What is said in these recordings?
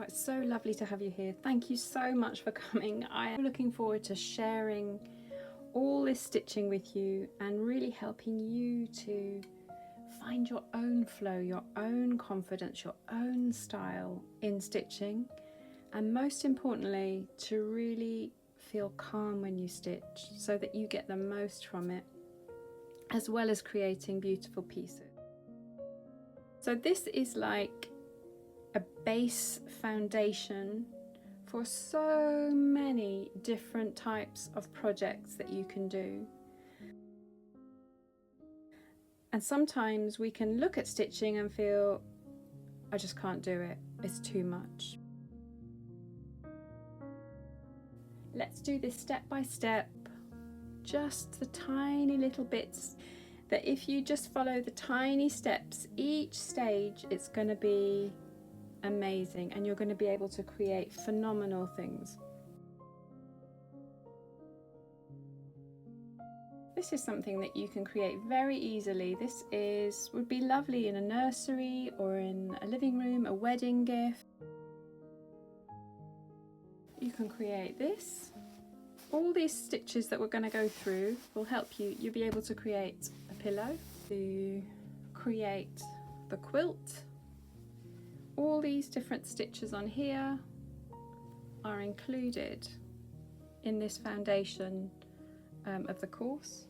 it's so lovely to have you here. Thank you so much for coming. I am looking forward to sharing all this stitching with you and really helping you to find your own flow, your own confidence, your own style in stitching, and most importantly to really feel calm when you stitch so that you get the most from it, as well as creating beautiful pieces. So this is like a base foundation for so many different types of projects that you can do. And sometimes we can look at stitching and feel, I just can't do it, it's too much. Let's do this step by step, just the tiny little bits that if you just follow the tiny steps each stage, it's going to be amazing and you're going to be able to create phenomenal things. This is something that you can create very easily. This would be lovely in a nursery or in a living room, a wedding gift. You can create this. All these stitches that we're going to go through will help you. You'll be able to create a pillow, to create the quilt. All these different stitches on here are included in this foundation of the course.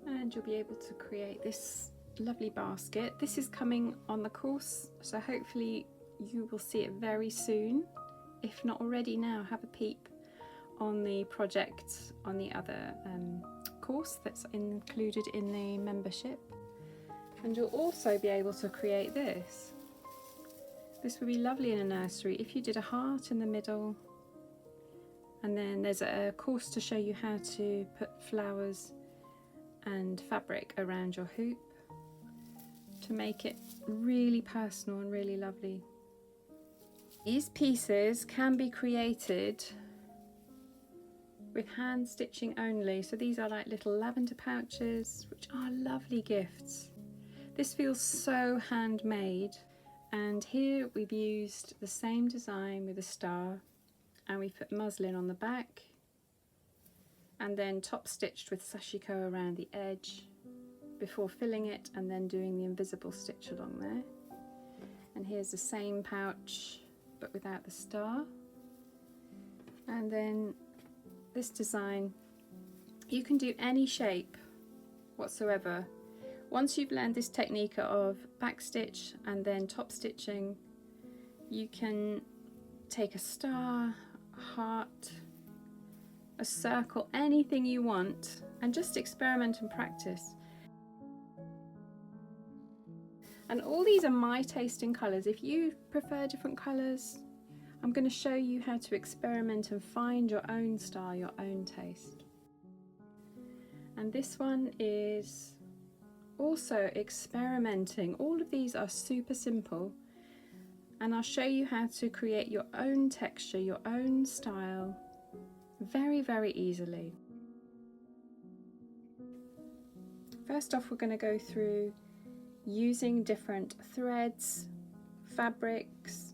And you'll be able to create this lovely basket. This is coming on the course, so hopefully you will see it very soon. If not already now, have a peep on the project on the other course that's included in the membership. And you'll also be able to create this. This would be lovely in a nursery if you did a heart in the middle, and then there's a course to show you how to put flowers and fabric around your hoop to make it really personal and really lovely. These pieces can be created with hand stitching only, so these are like little lavender pouches, which are lovely gifts. This feels so handmade, and here we've used the same design with a star, and we put muslin on the back and then top stitched with sashiko around the edge before filling it and then doing the invisible stitch along there. And here's the same pouch but without the star. And then this design, you can do any shape whatsoever. Once you've learned this technique of backstitch and then top stitching, you can take a star, a heart, a circle, anything you want, and just experiment and practice. And all these are my taste in colours. If you prefer different colours, I'm going to show you how to experiment and find your own style, your own taste. And this one is also experimenting. All of these are super simple, and I'll show you how to create your own texture, your own style, very, very easily. First off, we're going to go through using different threads, fabrics,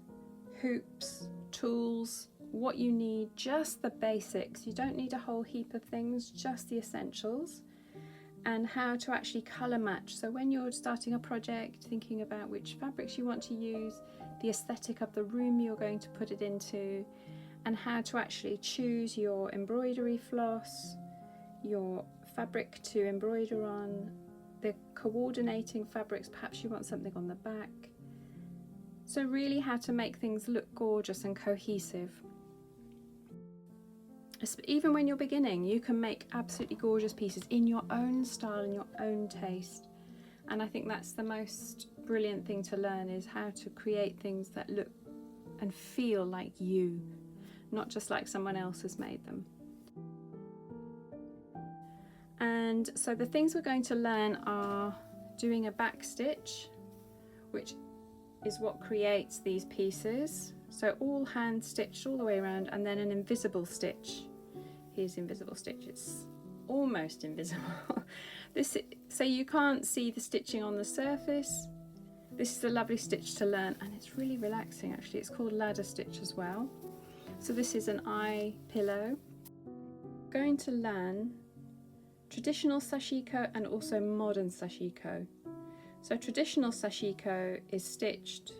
hoops, tools, what you need, just the basics. You don't need a whole heap of things, just the essentials, and how to actually colour match. So when you're starting a project, thinking about which fabrics you want to use, the aesthetic of the room you're going to put it into, and how to actually choose your embroidery floss, your fabric to embroider on, the coordinating fabrics, perhaps you want something on the back. So really how to make things look gorgeous and cohesive. Even when you're beginning, you can make absolutely gorgeous pieces in your own style and your own taste. And I think that's the most brilliant thing to learn, is how to create things that look and feel like you, not just like someone else has made them. And so the things we're going to learn are doing a back stitch, which is what creates these pieces. So all hand stitched all the way around, and then an invisible stitch. Here's invisible stitch, it's almost invisible. So you can't see the stitching on the surface, This is a lovely stitch to learn, and it's really relaxing actually. It's called ladder stitch as well. So this is an eye pillow. I'm going to learn traditional sashiko and also modern sashiko. So traditional sashiko is stitched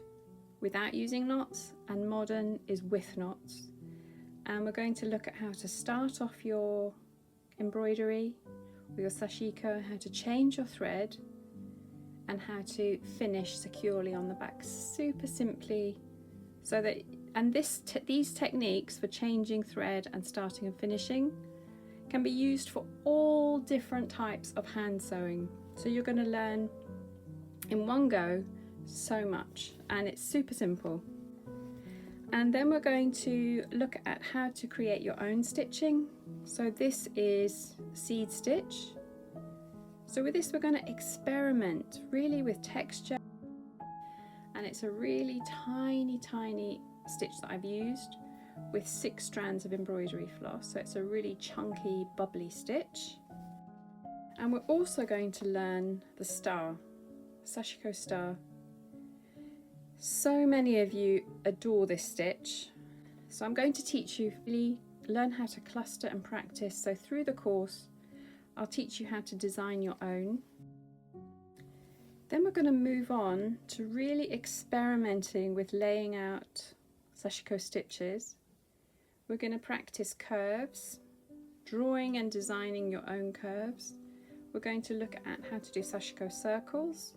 without using knots, and modern is with knots. And we're going to look at how to start off your embroidery or your sashiko, how to change your thread, and how to finish securely on the back super simply. So that, and these techniques for changing thread and starting and finishing can be used for all different types of hand sewing. So you're going to learn in one go so much, and it's super simple. And then we're going to look at how to create your own stitching. So this is seed stitch. So with this we're going to experiment really with texture, and it's a really tiny stitch that I've used with 6 strands of embroidery floss, so it's a really chunky bubbly stitch. And we're also going to learn the star, sashiko star. So many of you adore this stitch, so I'm going to teach you really learn how to cluster and practice. So through the course I'll teach you how to design your own. Then we're going to move on to really experimenting with laying out sashiko stitches. We're going to practice curves, drawing and designing your own curves. We're going to look at how to do sashiko circles,